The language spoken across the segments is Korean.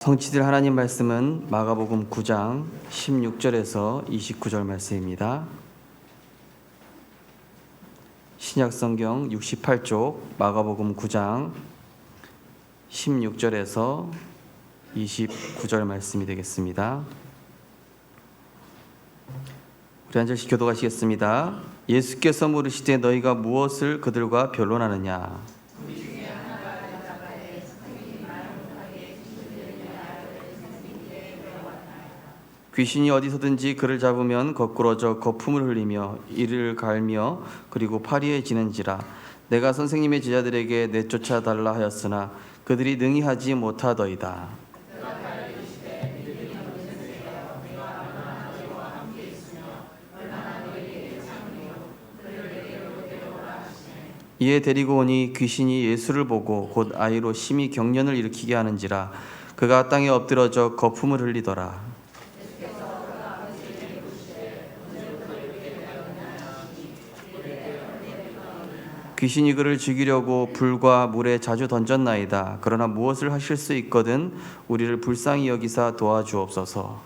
성취될 하나님 말씀은 마가복음 9장 16절에서 29절 말씀입니다. 신약성경 68쪽 마가복음 9장 16절에서 29절 말씀이 되겠습니다. 우리 한 절씩 교독하시겠습니다. 예수께서 물으시되 너희가 무엇을 그들과 변론하느냐? 귀신이 어디서든지 그를 잡으면 거꾸러져 거품을 흘리며 이를 갈며 그리고 파리에 지는지라. 내가 선생님의 제자들에게 내쫓아 달라 하였으나 그들이 능히 하지 못하더이다. 이에 데리고 오니 귀신이 예수를 보고 곧 아이로 심히 경련을 일으키게 하는지라. 그가 땅에 엎드러져 거품을 흘리더라. 귀신이 그를 죽이려고 불과 물에 자주 던졌나이다. 그러나 무엇을 하실 수 있거든 우리를 불쌍히 여기사 도와주옵소서.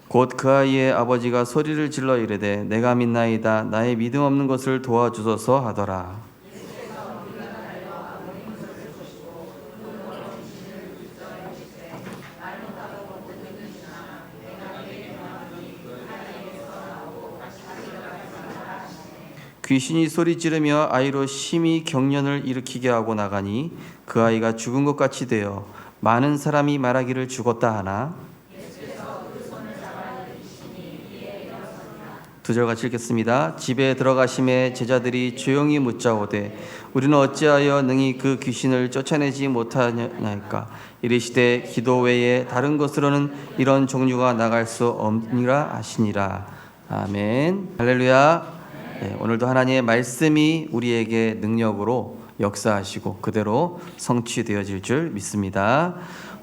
곧 그 아이의 아버지가 소리를 질러 이르되 내가 믿나이다. 나의 믿음 없는 것을 도와주소서 하더라. 귀신이 소리 지르며 아이로 심히 경련을 일으키게 하고 나가니 그 아이가 죽은 것 같이 되어 많은 사람이 말하기를 죽었다 하나. 두 절 같이 읽겠습니다. 집에 들어가심에 제자들이 조용히 묻자오되 우리는 어찌하여 능히 그 귀신을 쫓아내지 못하나이까? 이르시되 기도 외에 다른 것으로는 이런 종류가 나갈 수 없니라 하시니라. 아멘. 할렐루야. 네, 오늘도 하나님의 말씀이 우리에게 능력으로 역사하시고 그대로 성취되어질 줄 믿습니다.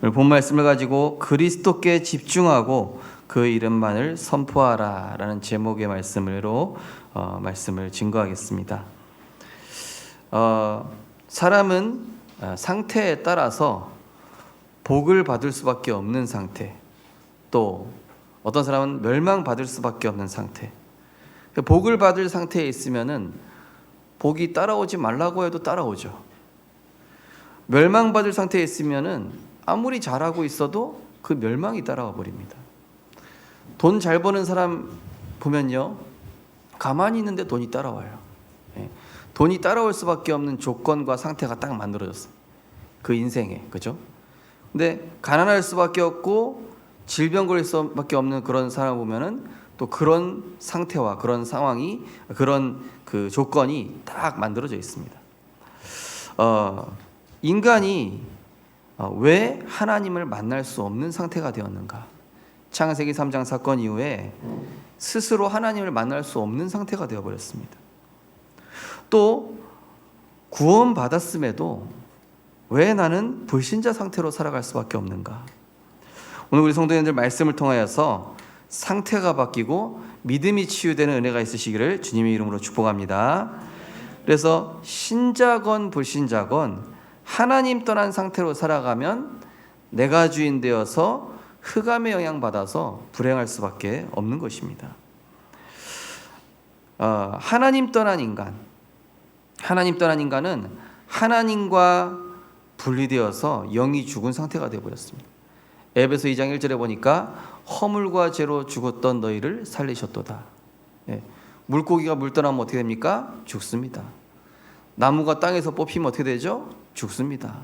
오늘 본 말씀을 가지고 그리스도께 집중하고 그 이름만을 선포하라 라는 제목의 말씀으로 말씀을 증거하겠습니다. 사람은 상태에 따라서 복을 받을 수밖에 없는 상태, 또 어떤 사람은 멸망받을 수밖에 없는 상태. 복을 받을 상태에 있으면은 복이 따라오지 말라고 해도 따라오죠. 멸망받을 상태에 있으면은 아무리 잘하고 있어도 그 멸망이 따라와 버립니다. 돈 잘 버는 사람 보면요, 가만히 있는데 돈이 따라와요. 돈이 따라올 수밖에 없는 조건과 상태가 딱 만들어졌어요. 그 인생에, 그죠? 근데 가난할 수밖에 없고 질병 걸릴 수밖에 없는 그런 사람 보면은 또 그런 상태와 그런 상황이, 그런 그 조건이 딱 만들어져 있습니다. 인간이 왜 하나님을 만날 수 없는 상태가 되었는가? 창세기 3장 사건 이후에 스스로 하나님을 만날 수 없는 상태가 되어버렸습니다. 또 구원받았음에도 왜 나는 불신자 상태로 살아갈 수밖에 없는가? 오늘 우리 성도님들 말씀을 통하여서 상태가 바뀌고 믿음이 치유되는 은혜가 있으시기를 주님의 이름으로 축복합니다. 그래서 신자건 불신자건 하나님 떠난 상태로 살아가면 내가 주인 되어서 흑암의 영향받아서 불행할 수밖에 없는 것입니다. 하나님 떠난 인간은 하나님과 분리되어서 영이 죽은 상태가 되어버렸습니다. 에베소 2장 1절에 보니까 허물과 죄로 죽었던 너희를 살리셨도다. 물고기가 물 떠나면 어떻게 됩니까? 죽습니다. 나무가 땅에서 뽑히면 어떻게 되죠? 죽습니다.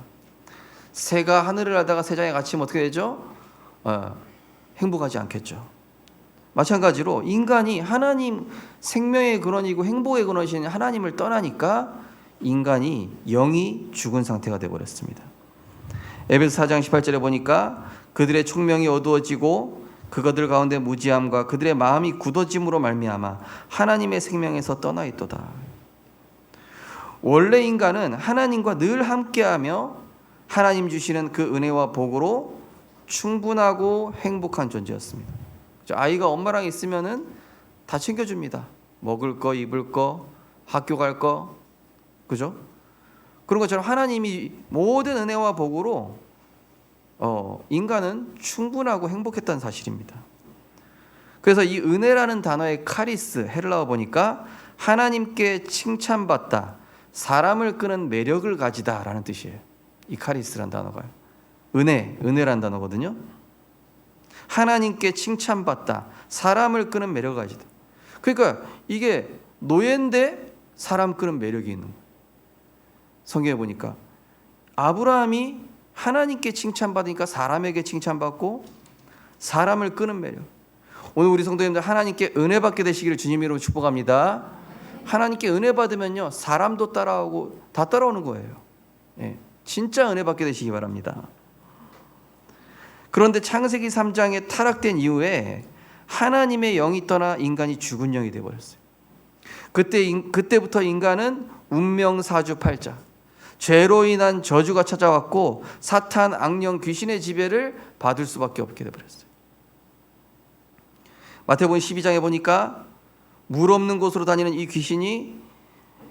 새가 하늘을 날다가 새장에 갇히면 어떻게 되죠? 행복하지 않겠죠. 마찬가지로 인간이 하나님 생명의 근원이고 행복의 근원이신 하나님을 떠나니까 인간이 영이 죽은 상태가 되어버렸습니다. 에베소 4장 18절에 보니까 그들의 총명이 어두워지고 그것들 가운데 무지함과 그들의 마음이 굳어짐으로 말미암아 하나님의 생명에서 떠나 있도다. 원래 인간은 하나님과 늘 함께하며 하나님 주시는 그 은혜와 복으로 충분하고 행복한 존재였습니다. 아이가 엄마랑 있으면은 다 챙겨줍니다. 먹을 거, 입을 거, 학교 갈 거, 그죠? 그런 것처럼 하나님이 모든 은혜와 복으로 인간은 충분하고 행복했다는 사실입니다. 그래서 이 은혜라는 단어의 카리스, 헬라어 보니까 하나님께 칭찬받다, 사람을 끄는 매력을 가지다라는 뜻이에요. 이 카리스라는 단어가 은혜라는 단어거든요. 하나님께 칭찬받다, 사람을 끄는 매력을 가지다. 그러니까 이게 노예인데 사람 끄는 매력이 있는 거예요. 성경에 보니까 아브라함이 하나님께 칭찬받으니까 사람에게 칭찬받고 사람을 끄는 매력. 오늘 우리 성도님들 하나님께 은혜 받게 되시기를 주님 이름으로 축복합니다. 하나님께 은혜 받으면요, 사람도 따라오고 다 따라오는 거예요. 진짜 은혜 받게 되시기 바랍니다. 그런데 창세기 3장에 타락된 이후에 하나님의 영이 떠나 인간이 죽은 영이 되어버렸어요. 그때부터 인간은 운명사주팔자, 죄로 인한 저주가 찾아왔고 사탄, 악령, 귀신의 지배를 받을 수밖에 없게 되어버렸어요. 마태복음 12장에 보니까 물 없는 곳으로 다니는 이 귀신이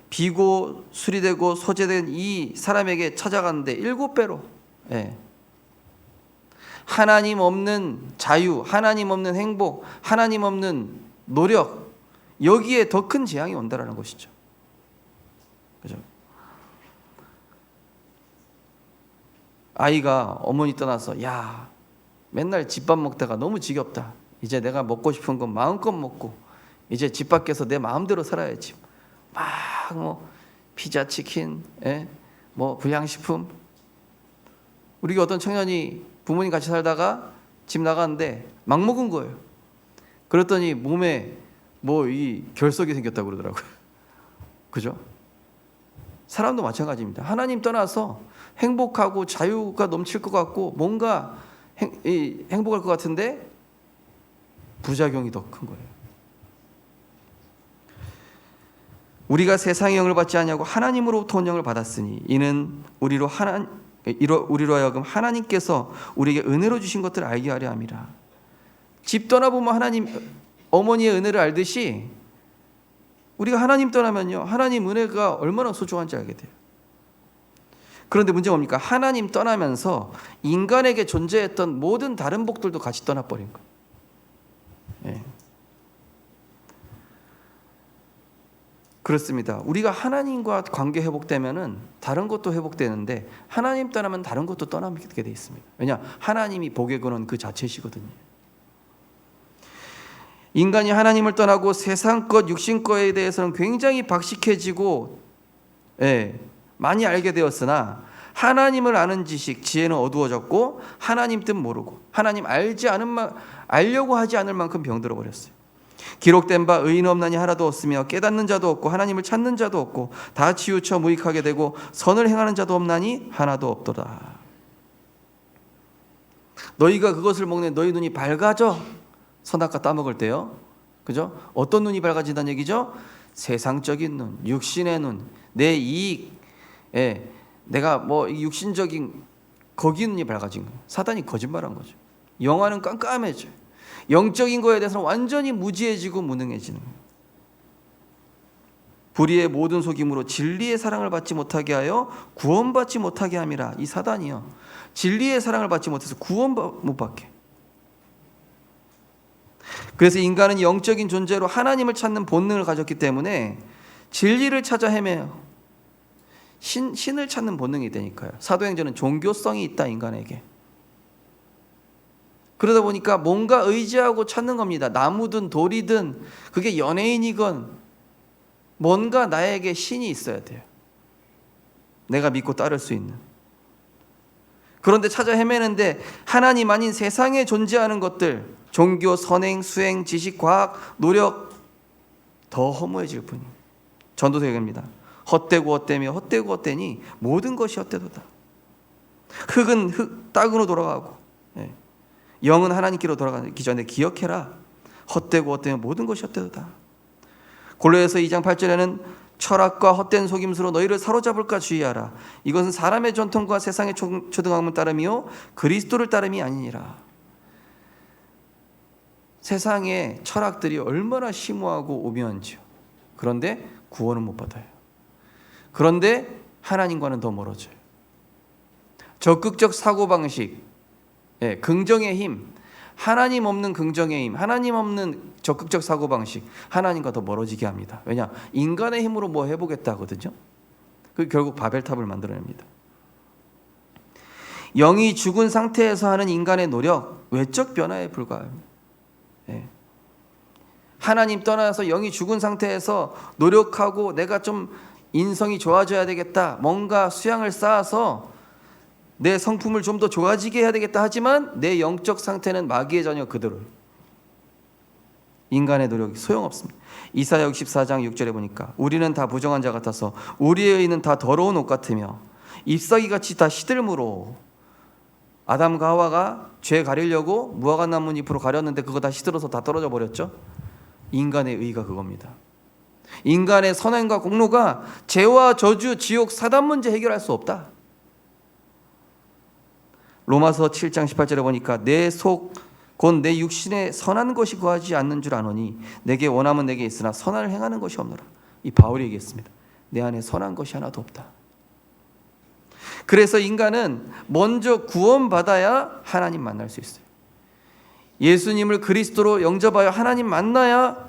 비고 수리되고 소재된 이 사람에게 찾아갔는데 7배로 하나님 없는 자유, 하나님 없는 행복, 하나님 없는 노력, 여기에 더 큰 재앙이 온다라는 것이죠. 그죠? 아이가 어머니 떠나서 야, 맨날 집밥 먹다가 너무 지겹다. 이제 내가 먹고 싶은 건 마음껏 먹고 이제 집 밖에서 내 마음대로 살아야지. 막 뭐 피자, 치킨, 뭐 불량식품. 우리 어떤 청년이 부모님 같이 살다가 집 나갔는데 막 먹은 거예요. 그랬더니 몸에 뭐 이 결석이 생겼다고 그러더라고요. 그죠? 사람도 마찬가지입니다. 하나님 떠나서 행복하고 자유가 넘칠 것 같고 뭔가 행복할 것 같은데 부작용이 더 큰 거예요. 우리가 세상의 영을 받지 아니하고 하나님으로부터 온 영을 받았으니 이는 우리로 하여금 하나님께서 우리에게 은혜로 주신 것들을 알게 하려 함이라. 집 떠나보면 하나님 어머니의 은혜를 알듯이 우리가 하나님 떠나면요, 하나님 은혜가 얼마나 소중한지 알게 돼요. 그런데 문제가 뭡니까? 하나님 떠나면서 인간에게 존재했던 모든 다른 복들도 같이 떠나버린 거예요. 그렇습니다. 우리가 하나님과 관계 회복되면은 다른 것도 회복되는데 하나님 떠나면 다른 것도 떠나게 돼 있습니다. 왜냐? 하나님이 복의 근원 그 자체시거든요. 인간이 하나님을 떠나고 세상 것, 육신 것에 대해서는 굉장히 박식해지고 많이 알게 되었으나 하나님을 아는 지식, 지혜는 어두워졌고 하나님 뜻 모르고 하나님 알려고 하지 않을 만큼 병들어 버렸어요. 기록된 바 의인 없나니 하나도 없으며 깨닫는 자도 없고 하나님을 찾는 자도 없고 다 치우쳐 무익하게 되고 선을 행하는 자도 없나니 하나도 없도다. 너희가 그것을 먹는 너희 눈이 밝아져. 선악과 따먹을 때요. 그죠? 어떤 눈이 밝아진다는 얘기죠? 세상적인 눈, 육신의 눈, 내 이익, 내가 뭐 육신적인 거기 눈이 밝아진 거예요. 사단이 거짓말한 거죠. 영화는 깜깜해져요. 영적인 거에 대해서는 완전히 무지해지고 무능해지는 거예요. 불의의 모든 속임으로 진리의 사랑을 받지 못하게 하여 구원받지 못하게 함이라. 이 사단이요, 진리의 사랑을 받지 못해서 구원 못 받게. 그래서 인간은 영적인 존재로 하나님을 찾는 본능을 가졌기 때문에 진리를 찾아 헤매요. 신을 찾는 본능이 되니까요. 사도행전은 종교성이 있다, 인간에게. 그러다 보니까 뭔가 의지하고 찾는 겁니다. 나무든 돌이든 그게 연예인이건 뭔가 나에게 신이 있어야 돼요. 내가 믿고 따를 수 있는. 그런데 찾아 헤매는데 하나님 아닌 세상에 존재하는 것들, 종교, 선행, 수행, 지식, 과학, 노력 더 허무해질 뿐이에요. 전도서 얘기입니다. 헛되고 헛되며 헛되고 헛되니 모든 것이 헛되도다. 흙은 땅으로 돌아가고 영은 하나님께로 돌아가기 전에 기억해라. 헛되고 헛되며 모든 것이 헛되도다. 골로새서 2장 8절에는 철학과 헛된 속임수로 너희를 사로잡을까 주의하라. 이것은 사람의 전통과 세상의 초등학문 따름이요 그리스도를 따름이 아니니라. 세상의 철학들이 얼마나 심오하고 오묘한지요. 그런데 구원은 못 받아요. 그런데 하나님과는 더 멀어져요. 적극적 사고방식, 긍정의 힘, 하나님 없는 긍정의 힘, 하나님 없는 적극적 사고방식, 하나님과 더 멀어지게 합니다. 왜냐? 인간의 힘으로 뭐 해보겠다 하거든요. 그 결국 바벨탑을 만들어냅니다. 영이 죽은 상태에서 하는 인간의 노력, 외적 변화에 불과합니다. 하나님 떠나서 영이 죽은 상태에서 노력하고 내가 좀 인성이 좋아져야 되겠다, 뭔가 수양을 쌓아서 내 성품을 좀 더 좋아지게 해야 되겠다 하지만 내 영적 상태는 마귀의 자녀 그대로. 인간의 노력이 소용없습니다. 이사야 64장 6절에 보니까 우리는 다 부정한 자 같아서 우리의 의는 다 더러운 옷 같으며 잎사귀같이 다 시들므로. 아담과 하와가 죄 가리려고 무화과 나무 잎으로 가렸는데 그거 다 시들어서 다 떨어져 버렸죠. 인간의 의가 그겁니다. 인간의 선행과 공로가 죄와 저주, 지옥, 사단 문제 해결할 수 없다. 로마서 7장 18절에 보니까 내 속 곧 내 육신에 선한 것이 거하지 않는 줄 아노니 내게 원함은 내게 있으나 선을 행하는 것이 없노라. 이 바울이 얘기했습니다. 내 안에 선한 것이 하나도 없다. 그래서 인간은 먼저 구원받아야 하나님 만날 수 있어요. 예수님을 그리스도로 영접하여 하나님 만나야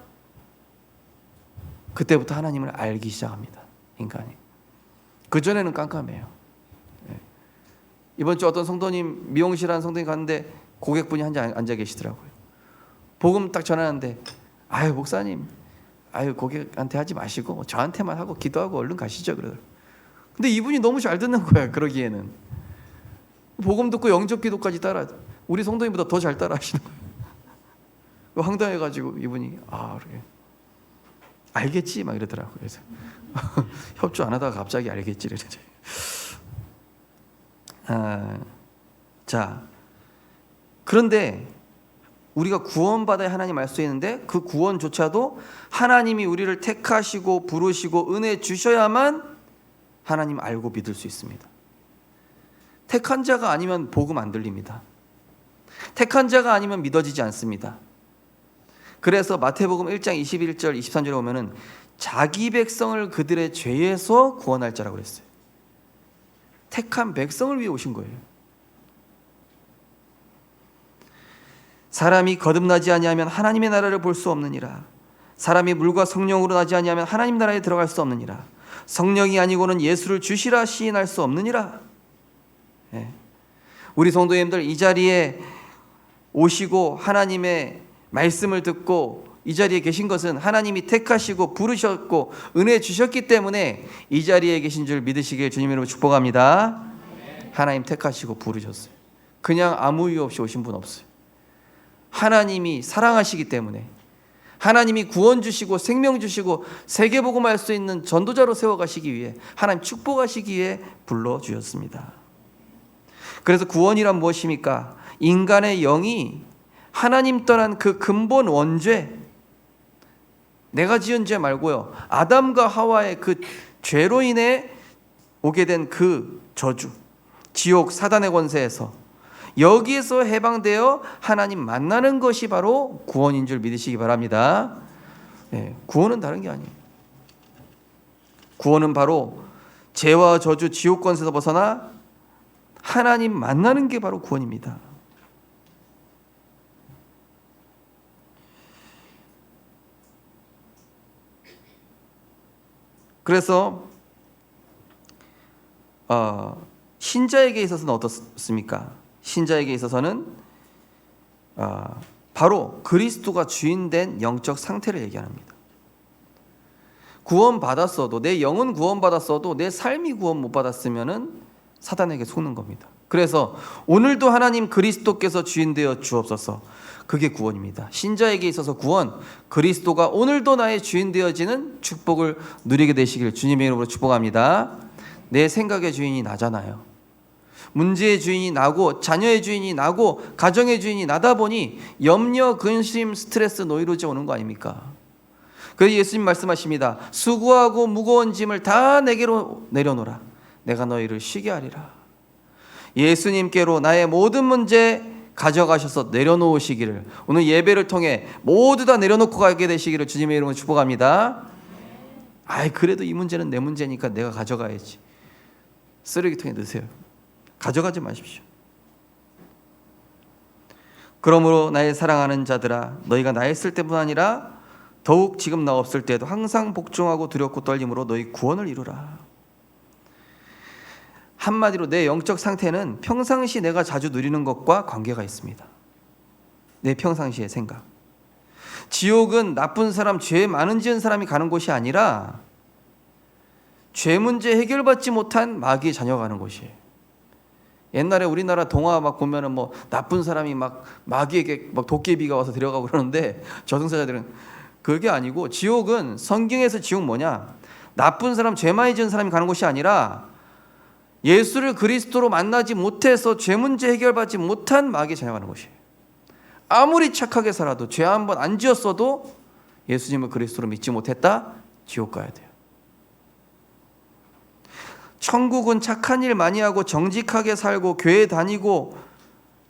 그때부터 하나님을 알기 시작합니다. 인간이. 그전에는 깜깜해요. 이번 주 어떤 성도님, 미용실 한 성도님 갔는데 고객분이 앉아 계시더라고요. 복음 딱 전하는데 아유 목사님, 아유 고객한테 하지 마시고 저한테만 하고 기도하고 얼른 가시죠 그러더라고요. 근데 이분이 너무 잘 듣는 거야. 그러기에는 복음 듣고 영접 기도까지 따라, 우리 성도님보다 더 잘 따라 하시는 거예요. 황당해가지고 이분이 그래 알겠지 막 이러더라고요. 그래서 협조 안 하다가 갑자기 알겠지 이러죠. 자, 그런데 우리가 구원받아야 하나님 알 수 있는데 그 구원조차도 하나님이 우리를 택하시고 부르시고 은혜 주셔야만 하나님 알고 믿을 수 있습니다. 택한 자가 아니면 복음 안 들립니다. 택한 자가 아니면 믿어지지 않습니다. 그래서 마태복음 1장 21절 23절에 보면은 자기 백성을 그들의 죄에서 구원할 자라고 그랬어요. 택한 백성을 위해 오신 거예요. 사람이 거듭나지 아니하면 하나님의 나라를 볼 수 없느니라. 사람이 물과 성령으로 나지 아니하면 하나님 나라에 들어갈 수 없느니라. 성령이 아니고는 예수를 주시라 시인할 수 없느니라. 우리 성도님들 이 자리에 오시고 하나님의 말씀을 듣고 이 자리에 계신 것은 하나님이 택하시고 부르셨고 은혜 주셨기 때문에 이 자리에 계신 줄 믿으시길 주님 이름으로 축복합니다. 하나님 택하시고 부르셨어요. 그냥 아무 이유 없이 오신 분 없어요. 하나님이 사랑하시기 때문에, 하나님이 구원 주시고 생명 주시고 세계복음할 수 있는 전도자로 세워가시기 위해, 하나님 축복하시기 위해 불러주셨습니다. 그래서 구원이란 무엇입니까? 인간의 영이 하나님 떠난 그 근본 원죄, 내가 지은 죄 말고요, 아담과 하와의 그 죄로 인해 오게 된 그 저주, 지옥, 사단의 권세에서 여기에서 해방되어 하나님 만나는 것이 바로 구원인 줄 믿으시기 바랍니다. 구원은 다른 게 아니에요. 구원은 바로 죄와 저주, 지옥 권세에서 벗어나 하나님 만나는 게 바로 구원입니다. 그래서 신자에게 있어서는 어떻습니까? 신자에게 있어서는 바로 그리스도가 주인된 영적 상태를 얘기합니다. 구원받았어도, 내 영은 구원받았어도 내 삶이 구원 못 받았으면은 사단에게 속는 겁니다. 그래서 오늘도 하나님 그리스도께서 주인 되어 주옵소서. 그게 구원입니다. 신자에게 있어서 구원, 그리스도가 오늘도 나의 주인 되어지는 축복을 누리게 되시길 주님의 이름으로 축복합니다. 내 생각의 주인이 나잖아요. 문제의 주인이 나고 자녀의 주인이 나고 가정의 주인이 나다 보니 염려, 근심, 스트레스, 노이로제 오는 거 아닙니까? 그래서 예수님 말씀하십니다. 수고하고 무거운 짐을 다 내게로 내려놓으라. 내가 너희를 쉬게 하리라. 예수님께로 나의 모든 문제 가져가셔서 내려놓으시기를, 오늘 예배를 통해 모두 다 내려놓고 가게 되시기를 주님의 이름으로 축복합니다. 아이 그래도 이 문제는 내 문제니까 내가 가져가야지. 쓰레기통에 넣으세요. 가져가지 마십시오. 그러므로 나의 사랑하는 자들아, 너희가 나 있을 때뿐 아니라 더욱 지금 나 없을 때에도 항상 복종하고 두렵고 떨림으로 너희 구원을 이루라. 한마디로 내 영적 상태는 평상시 내가 자주 누리는 것과 관계가 있습니다. 내 평상시의 생각. 지옥은 나쁜 사람, 죄 많은 지은 사람이 가는 곳이 아니라 죄 문제 해결받지 못한 마귀의 자녀가 가는 곳이에요. 옛날에 우리나라 동화 막 보면은 뭐 나쁜 사람이 막 마귀에게 막 도깨비가 와서 데려가고 그러는데 저승사자들은 그게 아니고, 지옥은 성경에서 지옥 뭐냐? 나쁜 사람, 죄 많이 지은 사람이 가는 곳이 아니라 예수를 그리스도로 만나지 못해서 죄 문제 해결받지 못한 마귀의 자녀가 가는 곳이에요. 아무리 착하게 살아도 죄 한 번 안 지었어도 예수님을 그리스도로 믿지 못했다? 지옥 가야 돼요. 천국은 착한 일 많이 하고 정직하게 살고 교회 다니고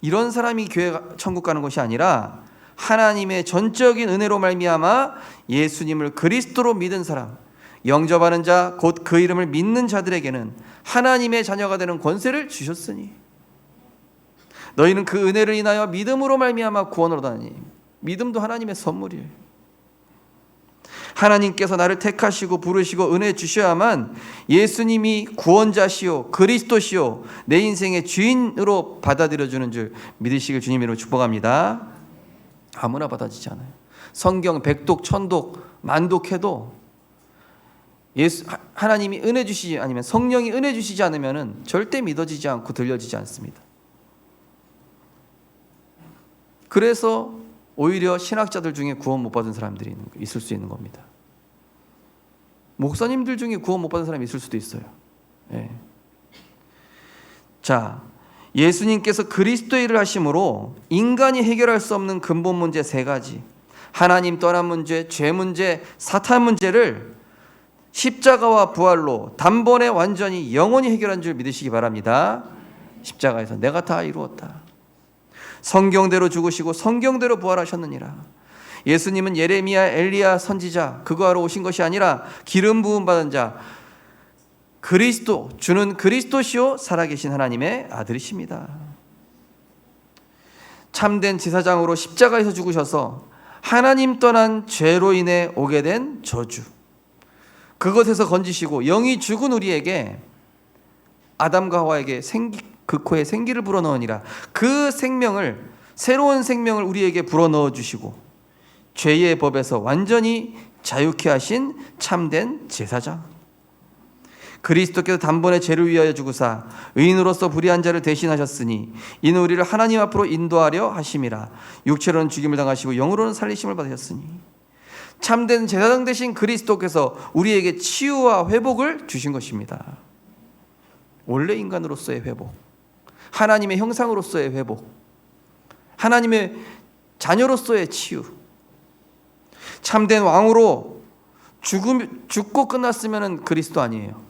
이런 사람이 천국 가는 것이 아니라 하나님의 전적인 은혜로 말미암아 예수님을 그리스도로 믿은 사람, 영접하는 자 곧 그 이름을 믿는 자들에게는 하나님의 자녀가 되는 권세를 주셨으니 너희는 그 은혜를 인하여 믿음으로 말미암아 구원을 얻으니. 믿음도 하나님의 선물이에요. 하나님께서 나를 택하시고 부르시고 은혜 주셔야만 예수님이 구원자시오 그리스도시오 내 인생의 주인으로 받아들여주는 줄 믿으시길 주님 이름으로 축복합니다. 아무나 받아지지 않아요. 성경 백독 천독 만독해도 하나님이 은혜 주시지 아니면 성령이 은혜 주시지 않으면 절대 믿어지지 않고 들려지지 않습니다. 그래서 오히려 신학자들 중에 구원 못 받은 사람들이 있을 수 있는 겁니다. 목사님들 중에 구원 못 받은 사람이 있을 수도 있어요. 예. 자, 예수님께서 그리스도의 일을 하심으로 인간이 해결할 수 없는 근본 문제 3가지, 하나님 떠난 문제, 죄 문제, 사탄 문제를 십자가와 부활로 단번에 완전히 영원히 해결한 줄 믿으시기 바랍니다. 십자가에서 내가 다 이루었다. 성경대로 죽으시고 성경대로 부활하셨느니라. 예수님은 예레미야, 엘리야 선지자 그거 하러 오신 것이 아니라 기름 부음 받은 자 그리스도, 주는 그리스도시요 살아계신 하나님의 아들이십니다. 참된 제사장으로 십자가에서 죽으셔서 하나님 떠난 죄로 인해 오게 된 저주, 그것에서 건지시고 영이 죽은 우리에게 아담과 하와에게 그 코에 생기를 불어넣으니라. 그 생명을, 새로운 생명을 우리에게 불어넣어 주시고 죄의 법에서 완전히 자유케 하신 참된 제사장, 그리스도께서 단번에 죄를 위하여 죽으사 의인으로서 불의한 자를 대신하셨으니 이는 우리를 하나님 앞으로 인도하려 하심이라. 육체로는 죽임을 당하시고 영으로는 살리심을 받으셨으니 참된 제사장 되신 그리스도께서 우리에게 치유와 회복을 주신 것입니다. 원래 인간으로서의 회복, 하나님의 형상으로서의 회복, 하나님의 자녀로서의 치유. 참된 왕으로 죽고 끝났으면 그리스도 아니에요.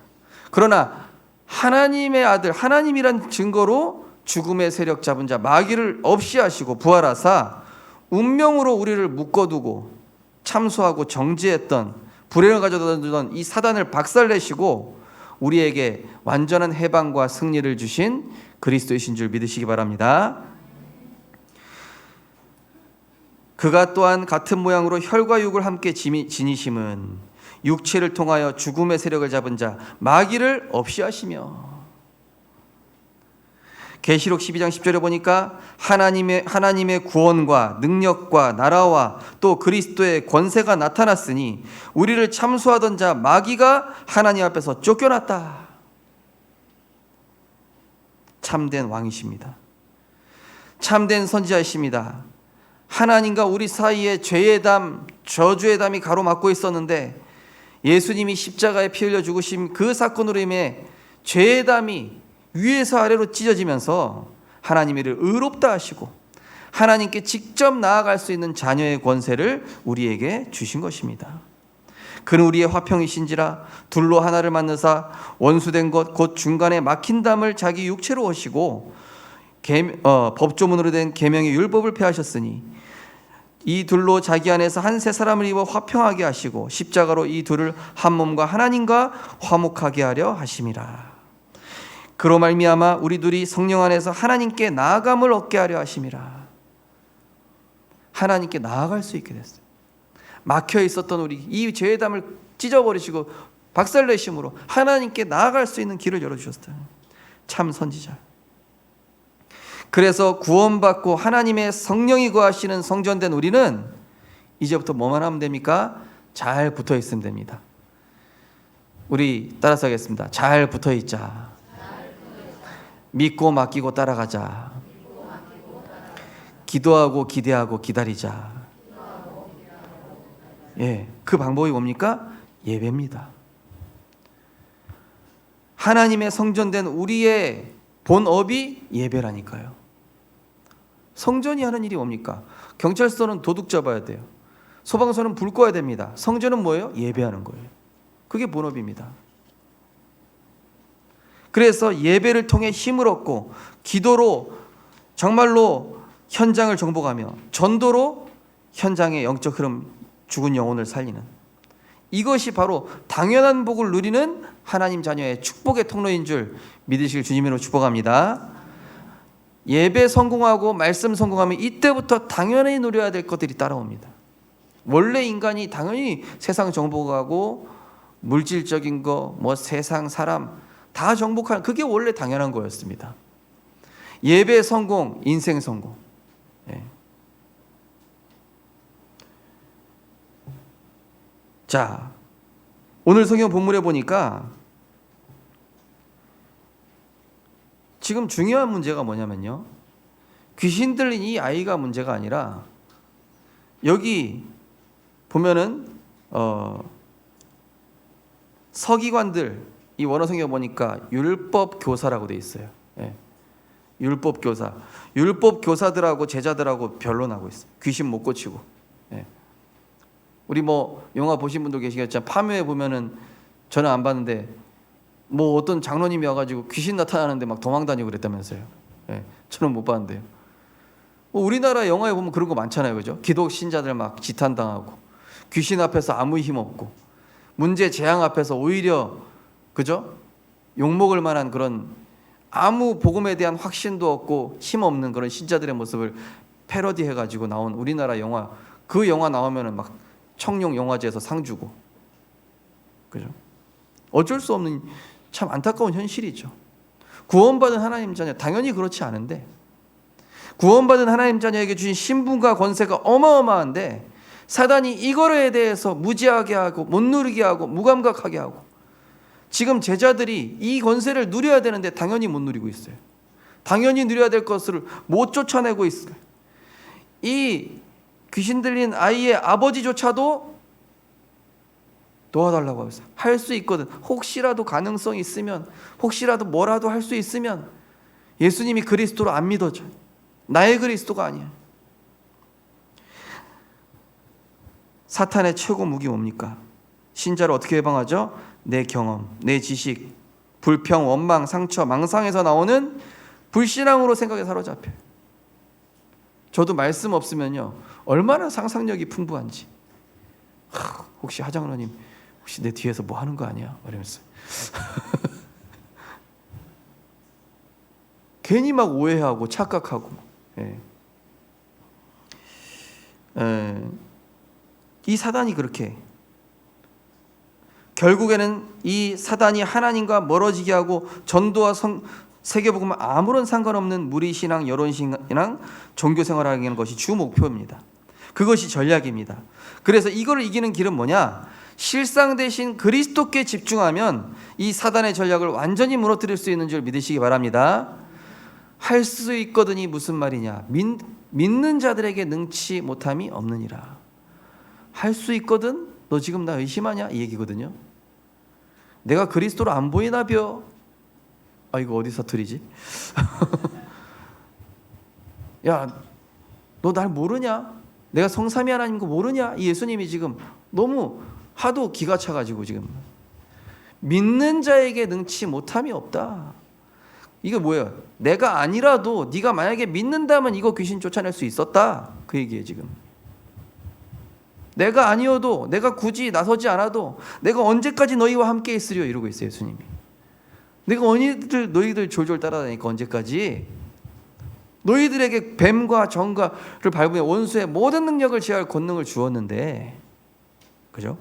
그러나 하나님의 아들, 하나님이란 증거로 죽음의 세력 잡은 자 마귀를 없이 하시고 부활하사 운명으로 우리를 묶어두고 참소하고 정죄했던, 불행을 가져다 주던 이 사단을 박살내시고 우리에게 완전한 해방과 승리를 주신 그리스도이신 줄 믿으시기 바랍니다. 그가 또한 같은 모양으로 혈과 육을 함께 지니심은 육체를 통하여 죽음의 세력을 잡은 자 마귀를 없이 하시며. 계시록 12장 10절에 보니까 하나님의 구원과 능력과 나라와 또 그리스도의 권세가 나타났으니 우리를 참수하던 자 마귀가 하나님 앞에서 쫓겨났다. 참된 왕이십니다. 참된 선지자이십니다. 하나님과 우리 사이에 죄의 담, 저주의 담이 가로막고 있었는데 예수님이 십자가에 피 흘려 죽으신 그 사건으로 인해 죄의 담이 위에서 아래로 찢어지면서 하나님이 이를 의롭다 하시고 하나님께 직접 나아갈 수 있는 자녀의 권세를 우리에게 주신 것입니다. 그는 우리의 화평이신지라 둘로 하나를 만드사 원수된 것 곧 중간에 막힌 담을 자기 육체로 오시고 법조문으로 된 계명의 율법을 폐하셨으니 이 둘로 자기 안에서 한 세 사람을 입어 화평하게 하시고 십자가로 이 둘을 한 몸과 하나님과 화목하게 하려 하심이라. 그로 말미암아 우리 둘이 성령 안에서 하나님께 나아감을 얻게 하려 하심이라. 하나님께 나아갈 수 있게 됐어요. 막혀 있었던 우리 이 죄담을 찢어버리시고 박살내심으로 하나님께 나아갈 수 있는 길을 열어주셨어요. 참 선지자. 그래서 구원받고 하나님의 성령이 거하시는 성전된 우리는 이제부터 뭐만 하면 됩니까? 잘 붙어 있으면 됩니다. 우리 따라서 하겠습니다. 잘 붙어 있자. 믿고 맡기고 따라가자. 기도하고 기대하고 기다리자. 예, 그 방법이 뭡니까? 예배입니다. 하나님의 성전된 우리의 본업이 예배라니까요. 성전이 하는 일이 뭡니까? 경찰서는 도둑 잡아야 돼요. 소방서는 불 꺼야 됩니다. 성전은 뭐예요? 예배하는 거예요. 그게 본업입니다. 그래서 예배를 통해 힘을 얻고 기도로 정말로 현장을 정복하며 전도로 현장의 영적 흐름, 죽은 영혼을 살리는, 이것이 바로 당연한 복을 누리는 하나님 자녀의 축복의 통로인 줄 믿으실 주님으로 축복합니다. 예배 성공하고 말씀 성공하면 이때부터 당연히 누려야 될 것들이 따라옵니다. 원래 인간이 당연히 세상 정복하고 물질적인 거, 뭐 세상 사람 다 정복하는, 그게 원래 당연한 거였습니다. 예배 성공, 인생 성공. 예. 자, 오늘 성경 본문에 보니까 지금 중요한 문제가 뭐냐면요, 귀신 들린 이 아이가 문제가 아니라 여기 보면은 서기관들, 이 원어 성경 보니까 율법 교사라고 돼 있어요. 예. 율법 교사, 율법 교사들하고 제자들하고 변론하고 있어요. 귀신 못 고치고. 예. 우리 뭐 영화 보신 분도 계시겠지만 파묘에 보면은, 저는 안 봤는데 뭐 어떤 장로님이 와가지고 귀신 나타나는데 막 도망다니고 그랬다면서요. 예. 저는 못 봤는데요. 뭐 우리나라 영화에 보면 그런 거 많잖아요, 그죠? 기독 신자들 막 지탄당하고, 귀신 앞에서 아무 힘 없고, 문제 재앙 앞에서 오히려, 그죠? 욕먹을 만한 그런, 아무 복음에 대한 확신도 없고 힘 없는 그런 신자들의 모습을 패러디해가지고 나온 우리나라 영화, 그 영화 나오면은 막 청룡 영화제에서 상 주고, 그죠? 어쩔 수 없는 참 안타까운 현실이죠. 구원받은 하나님 자녀, 당연히 그렇지 않은데, 구원받은 하나님 자녀에게 주신 신분과 권세가 어마어마한데 사단이 이거에 대해서 무지하게 하고 못 누리게 하고 무감각하게 하고, 지금 제자들이 이 권세를 누려야 되는데 당연히 못 누리고 있어요. 당연히 누려야 될 것을 못 쫓아내고 있어요. 이 귀신 들린 아이의 아버지조차도 도와달라고 하면서 할 수 있거든. 혹시라도 가능성이 있으면, 혹시라도 뭐라도 할 수 있으면, 예수님이 그리스도로 안 믿어져. 나의 그리스도가 아니야. 사탄의 최고 무기 뭡니까? 신자를 어떻게 해방하죠? 내 경험, 내 지식, 불평, 원망, 상처, 망상에서 나오는 불신앙으로 생각에 사로잡혀요. 저도 말씀 없으면요, 얼마나 상상력이 풍부한지. 혹시 하장로님 혹시 내 뒤에서 뭐 하는 거 아니야? 이러면서 괜히 막 오해하고 착각하고. 예. 이 사단이 그렇게, 결국에는 이 사단이 하나님과 멀어지게 하고 전도와 세계복음과 아무런 상관없는 무리신앙, 여론신앙, 종교생활하는 것이 주 목표입니다. 그것이 전략입니다. 그래서 이거를 이기는 길은 뭐냐? 실상 대신 그리스도께 집중하면 이 사단의 전략을 완전히 무너뜨릴 수 있는 줄 믿으시기 바랍니다. 할 수 있거든이 무슨 말이냐? 믿는 자들에게 능치 못함이 없느니라. 할 수 있거든? 너 지금 나 의심하냐? 이 얘기거든요. 내가 그리스도로 안 보이나벼? 아, 이거 어디 사투리지? 야, 너 날 모르냐? 내가 성삼위 하나님 거 모르냐? 이 예수님이 지금 너무 하도 기가 차가지고 지금 믿는 자에게 능치 못함이 없다. 이게 뭐예요? 내가 아니라도 네가 만약에 믿는다면 이거 귀신 쫓아낼 수 있었다, 그 얘기예요 지금. 내가 아니어도, 내가 굳이 나서지 않아도 내가 언제까지 너희와 함께 있으려, 이러고 있어요, 예수님이. 내가 너희들 졸졸 따라다니까 언제까지? 너희들에게 뱀과 정과를 밟으며 원수의 모든 능력을 제할 권능을 주었는데, 그죠?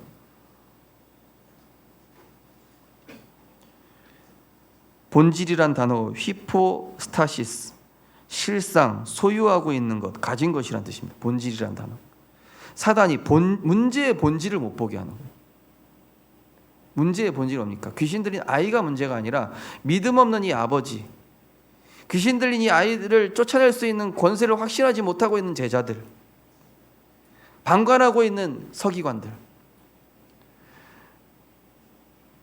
본질이란 단어, 휘포스타시스, 실상, 소유하고 있는 것, 가진 것이란 뜻입니다. 본질이란 단어. 사단이 문제의 본질을 못 보게 하는 거예요. 문제의 본질이 뭡니까? 귀신 들린 아이가 문제가 아니라 믿음 없는 이 아버지, 귀신 들린 이 아이들을 쫓아낼 수 있는 권세를 확신하지 못하고 있는 제자들, 방관하고 있는 서기관들.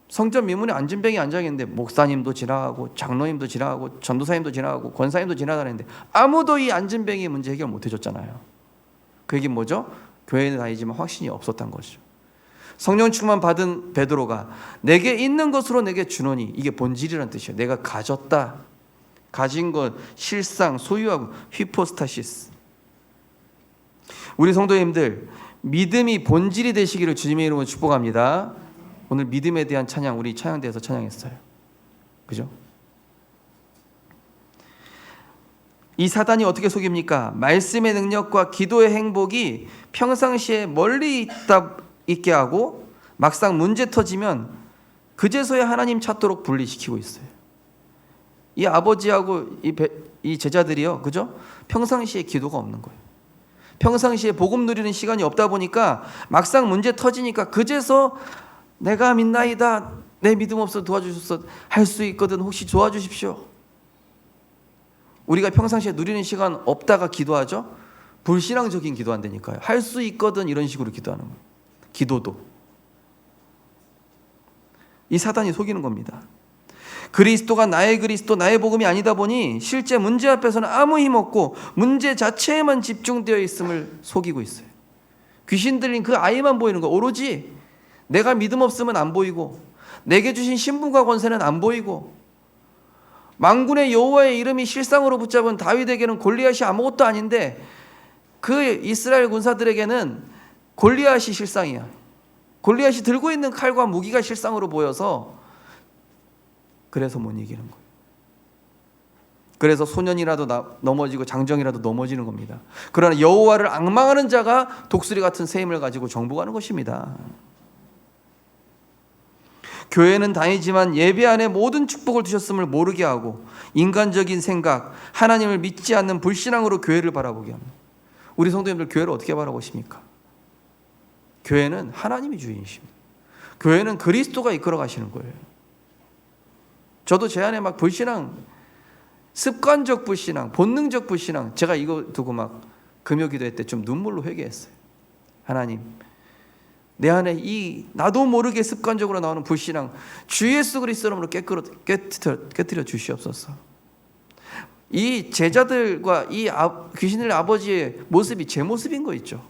성전 미문에 안진뱅이 앉아있는데 목사님도 지나가고 장로님도 지나가고 전도사님도 지나가고 권사님도 지나다니는데 아무도 이 안진뱅이 문제 해결 못 해줬잖아요. 그 얘기는 뭐죠? 교회는 다니지만 확신이 없었던 거죠. 성령 충만 받은 베드로가 내게 있는 것으로 내게 주노니, 이게 본질이라는 뜻이에요. 내가 가졌다, 가진 것, 실상, 소유하고, 휘포스타시스. 우리 성도님들, 믿음이 본질이 되시기를 주님의 이름으로 축복합니다. 오늘 믿음에 대한 찬양, 우리 찬양대에서 찬양했어요. 그죠? 이 사단이 어떻게 속입니까? 말씀의 능력과 기도의 행복이 평상시에 멀리 있게 하고 막상 문제 터지면 그제서야 하나님 찾도록 분리시키고 있어요. 이 아버지하고 이 제자들이요, 그죠? 평상시에 기도가 없는 거예요. 평상시에 복음 누리는 시간이 없다 보니까 막상 문제 터지니까 그제서 내가 믿나이다, 내 믿음 없어 도와주셔서 할 수 있거든, 혹시 도와주십시오. 우리가 평상시에 누리는 시간 없다가 기도하죠? 불신앙적인 기도한다니까요. 할 수 있거든, 이런 식으로 기도하는 거예요. 기도도. 이 사단이 속이는 겁니다. 그리스도가 나의 그리스도, 나의 복음이 아니다 보니 실제 문제 앞에서는 아무 힘 없고 문제 자체에만 집중되어 있음을 속이고 있어요. 귀신 들린 그 아이만 보이는 거, 오로지 내가 믿음 없으면 안 보이고 내게 주신 신분과 권세는 안 보이고 만군의 여호와의 이름이 실상으로 붙잡은 다윗에게는 골리앗이 아무것도 아닌데 그 이스라엘 군사들에게는 골리앗이 실상이야. 골리앗이 들고 있는 칼과 무기가 실상으로 보여서 그래서 못 이기는 거예요. 그래서 소년이라도 넘어지고 장정이라도 넘어지는 겁니다. 그러나 여호와를 앙망하는 자가 독수리 같은 새 힘을 가지고 정복하는 것입니다. 교회는 다니지만 예배 안에 모든 축복을 두셨음을 모르게 하고 인간적인 생각, 하나님을 믿지 않는 불신앙으로 교회를 바라보게 합니다. 우리 성도님들 교회를 어떻게 바라보십니까? 교회는 하나님이 주인이십니다. 교회는 그리스도가 이끌어 가시는 거예요. 저도 제 안에 막 불신앙, 습관적 불신앙, 본능적 불신앙, 제가 이거 두고 막 금요 기도회 때 좀 눈물로 회개했어요. 하나님, 내 안에 이 나도 모르게 습관적으로 나오는 불신앙 주 예수 그리스도로 깨뜨려 주시옵소서. 이 제자들과 이 귀신들 아버지의 모습이 제 모습인 거 있죠.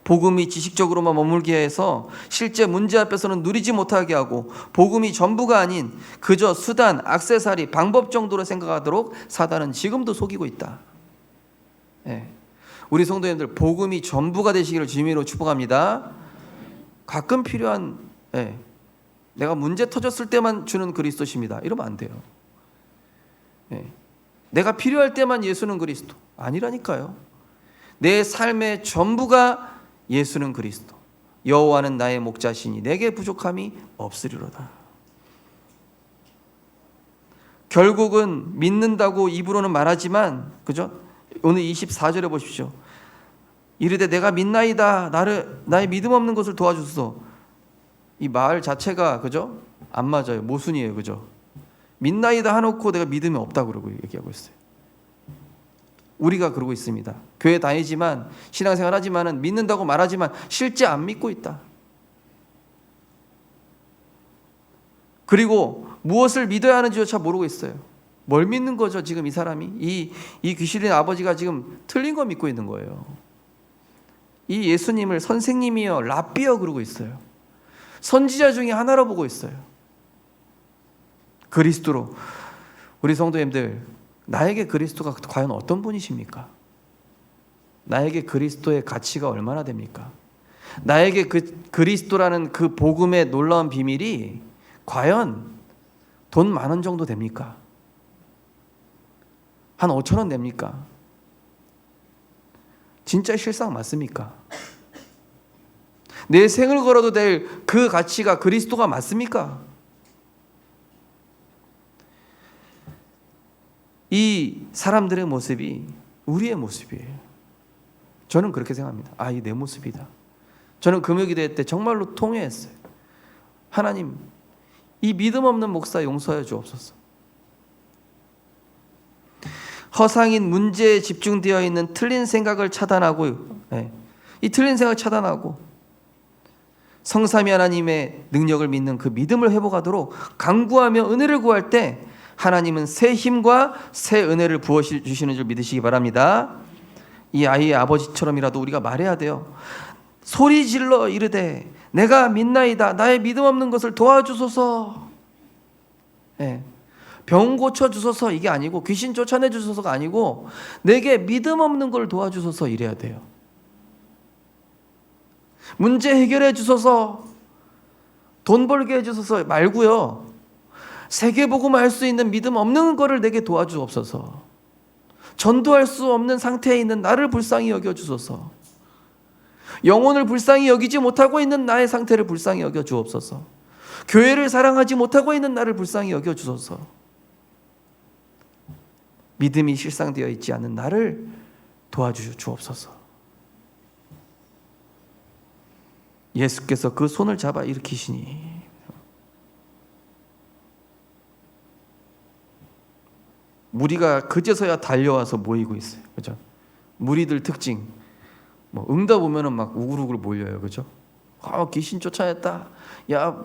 복음이 지식적으로만 머물게 해서 실제 문제 앞에서는 누리지 못하게 하고 복음이 전부가 아닌 그저 수단, 액세서리, 방법 정도로 생각하도록 사단은 지금도 속이고 있다. 네. 우리 성도님들 복음이 전부가 되시기를 주님으로 축복합니다. 가끔 필요한, 내가 문제 터졌을 때만 주는 그리스도십니다, 이러면 안 돼요. 내가 필요할 때만 예수는 그리스도 아니라니까요. 내 삶의 전부가 예수는 그리스도, 여호와는 나의 목자시니 내게 부족함이 없으리로다. 결국은 믿는다고 입으로는 말하지만, 그죠? 오늘 24절에 보십시오. 이르되 내가 믿나이다, 나의 믿음 없는 것을 도와주소서. 이 말 자체가, 그죠? 안 맞아요. 모순이에요, 그죠? 믿나이다 하놓고 내가 믿음이 없다 그러고 얘기하고 있어요. 우리가 그러고 있습니다. 교회 다니지만, 신앙생활 하지만은, 믿는다고 말하지만 실제 안 믿고 있다. 그리고 무엇을 믿어야 하는지조차 모르고 있어요. 뭘 믿는 거죠, 지금 이 사람이? 이 귀신의 아버지가 지금 틀린 거 믿고 있는 거예요. 이 예수님을 선생님이여, 랍비여 그러고 있어요. 선지자 중에 하나로 보고 있어요. 그리스도로. 우리 성도님들, 나에게 그리스도가 과연 어떤 분이십니까? 나에게 그리스도의 가치가 얼마나 됩니까? 나에게 그 그리스도라는 그 복음의 놀라운 비밀이 과연 돈 10,000원 정도 됩니까? 한 5,000원 됩니까? 진짜 실상 맞습니까? 내 생을 걸어도 될 그 가치가 그리스도가 맞습니까? 이 사람들의 모습이 우리의 모습이에요. 저는 그렇게 생각합니다. 아, 이 내 모습이다. 저는 금요기도회 때 정말로 통회했어요. 하나님, 이 믿음 없는 목사 용서해 주옵소서. 허상인 문제에 집중되어 있는 틀린 생각을 차단하고, 이 틀린 생각을 차단하고 성삼위 하나님의 능력을 믿는 그 믿음을 회복하도록 간구하며 은혜를 구할 때 하나님은 새 힘과 새 은혜를 부어주시는 줄 믿으시기 바랍니다. 이 아이의 아버지처럼이라도 우리가 말해야 돼요. 소리 질러 이르되 내가 믿나이다. 나의 믿음 없는 것을 도와주소서. 병 고쳐주소서 이게 아니고, 귀신 쫓아내주소서가 아니고, 내게 믿음 없는 걸 도와주소서 이래야 돼요. 문제 해결해 주소서, 돈 벌게 해주소서 말고요. 세계복음을 할 수 있는 믿음 없는 거를 내게 도와주옵소서. 전도할 수 없는 상태에 있는 나를 불쌍히 여겨주소서. 영혼을 불쌍히 여기지 못하고 있는 나의 상태를 불쌍히 여겨주옵소서. 교회를 사랑하지 못하고 있는 나를 불쌍히 여겨주소서. 믿음이 실상되어 있지 않은 나를 도와주옵소서. 예수께서 그 손을 잡아 일으키시니 무리가 그제서야 달려와서 모이고 있어요. 그죠? 무리들 특징, 응답 오면은 막 우글우글 몰려요. 그죠? 귀신 쫓아냈다. 야,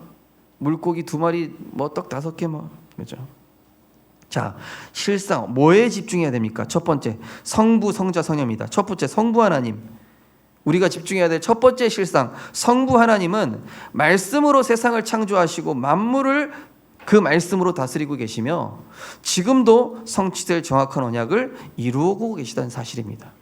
물고기 2마리, 떡 5개, 그죠? 자, 실상 뭐에 집중해야 됩니까? 첫 번째, 성부, 성자, 성령입니다. 첫 번째, 성부 하나님. 우리가 집중해야 될 첫 번째 실상, 성부 하나님은 말씀으로 세상을 창조하시고 만물을 그 말씀으로 다스리고 계시며 지금도 성취될 정확한 언약을 이루고 계시다는 사실입니다.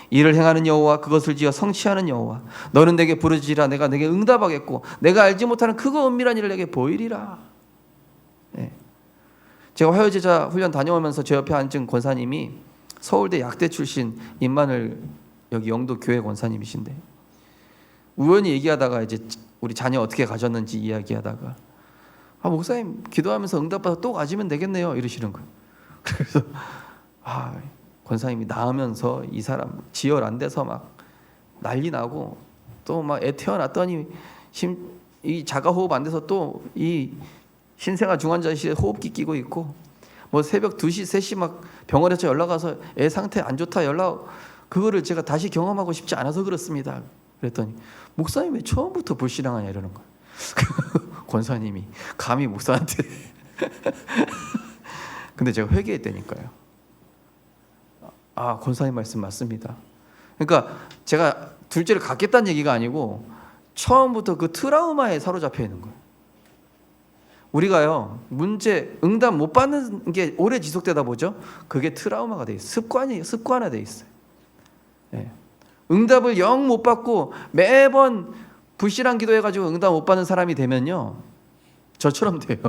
이를 행하는 여호와, 그것을 지어 성취하는 여호와, 너는 내게 부르짖으라. 내가 내게 응답하겠고 내가 알지 못하는 크고 은밀한 일을 내게 보이리라. 제가 화요제자 훈련 다녀오면서 제 옆에 앉은 권사님이 서울대 약대 출신 임마늘 여기 영도 교회 권사님이신데, 우연히 얘기하다가 이제 우리 자녀 어떻게 가졌는지 이야기하다가 목사님 기도하면서 응답받아 또 가지면 되겠네요 이러시는 거예요. 그래서 권사님이 낳으면서 이 사람 지혈 안 돼서 막 난리 나고 또 막 애 태어났더니 이 자가호흡 안 돼서 또 이 신생아 중환자실에 호흡기 끼고 있고 새벽 2시 3시 막 병원에서 연락 와서 애 상태 안 좋다 연락, 그거를 제가 다시 경험하고 싶지 않아서 그렇습니다. 그랬더니 목사님 왜 처음부터 불신앙하냐 이러는 거예요. 권사님이 감히 목사한테 근데 제가 회개했다니까요. 권사님 말씀 맞습니다. 그러니까 제가 둘째를 갖겠다는 얘기가 아니고 처음부터 그 트라우마에 사로잡혀 있는 거예요. 우리가요, 문제 응답 못 받는 게 오래 지속되다 보죠. 그게 트라우마가 돼 있어요. 습관화돼 있어요. 응답을 영 못 받고 매번 불신앙 기도해가지고 응답 못 받는 사람이 되면요, 저처럼 돼요.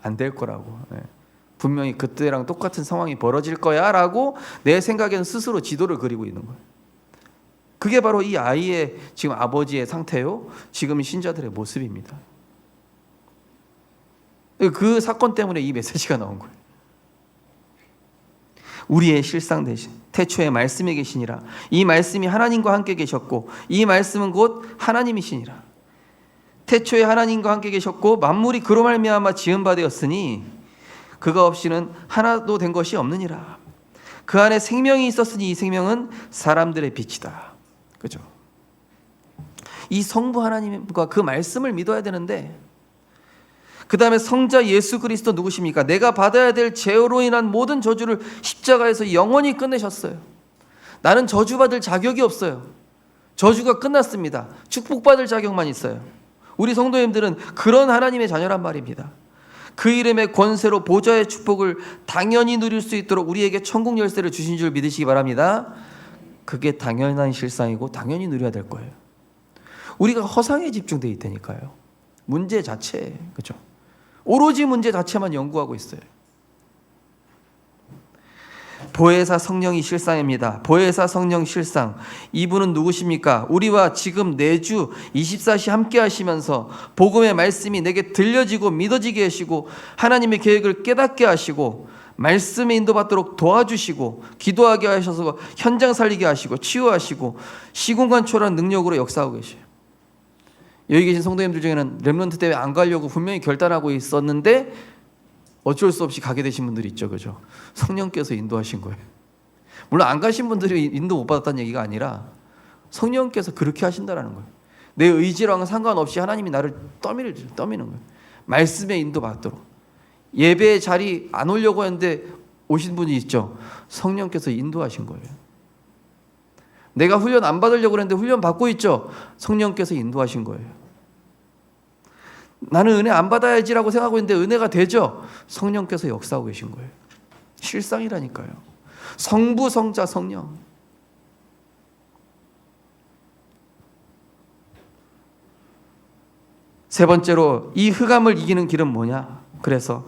안 될 거라고. 분명히 그때랑 똑같은 상황이 벌어질 거야 라고 내 생각에는 스스로 지도를 그리고 있는 거예요. 그게 바로 이 아이의 지금 아버지의 상태요, 지금 신자들의 모습입니다. 그 사건 때문에 이 메시지가 나온 거예요. 우리의 실상 대신 태초에 말씀이 계시니라. 이 말씀이 하나님과 함께 계셨고 이 말씀은 곧 하나님이시니라. 태초에 하나님과 함께 계셨고 만물이 그로 말미암아 지은 바 되었으니 그가 없이는 하나도 된 것이 없느니라. 그 안에 생명이 있었으니 이 생명은 사람들의 빛이다. 그죠? 이 성부 하나님과 그 말씀을 믿어야 되는데, 그 다음에 성자 예수 그리스도 누구십니까? 내가 받아야 될 죄로 인한 모든 저주를 십자가에서 영원히 끝내셨어요. 나는 저주받을 자격이 없어요. 저주가 끝났습니다. 축복받을 자격만 있어요. 우리 성도님들은 그런 하나님의 자녀란 말입니다. 그 이름의 권세로 보좌의 축복을 당연히 누릴 수 있도록 우리에게 천국 열쇠를 주신 줄 믿으시기 바랍니다. 그게 당연한 실상이고 당연히 누려야 될 거예요. 우리가 허상에 집중되어 있다니까요. 문제 자체, 그렇죠? 오로지 문제 자체만 연구하고 있어요. 보혜사 성령이 실상입니다. 보혜사 성령 실상. 이분은 누구십니까? 우리와 지금 내주 24시 함께 하시면서 복음의 말씀이 내게 들려지고 믿어지게 하시고 하나님의 계획을 깨닫게 하시고 말씀에 인도받도록 도와주시고 기도하게 하셔서 현장 살리게 하시고 치유하시고 시공간 초월한 능력으로 역사하고 계셔요. 여기 계신 성도님들 중에는 렘넌트 대회 안 가려고 분명히 결단하고 있었는데 어쩔 수 없이 가게 되신 분들이 있죠. 그죠? 성령께서 인도하신 거예요. 물론 안 가신 분들이 인도 못 받았다는 얘기가 아니라 성령께서 그렇게 하신다라는 거예요. 내 의지랑은 상관없이 하나님이 나를 떠미는 거예요. 말씀에 인도받도록. 예배 자리 안 오려고 했는데 오신 분이 있죠. 성령께서 인도하신 거예요. 내가 훈련 안 받으려고 했는데 훈련 받고 있죠. 성령께서 인도하신 거예요. 나는 은혜 안 받아야지라고 생각하고 있는데 은혜가 되죠. 성령께서 역사하고 계신 거예요. 실상이라니까요. 성부, 성자, 성령. 세 번째로 이 흑암을 이기는 길은 뭐냐? 그래서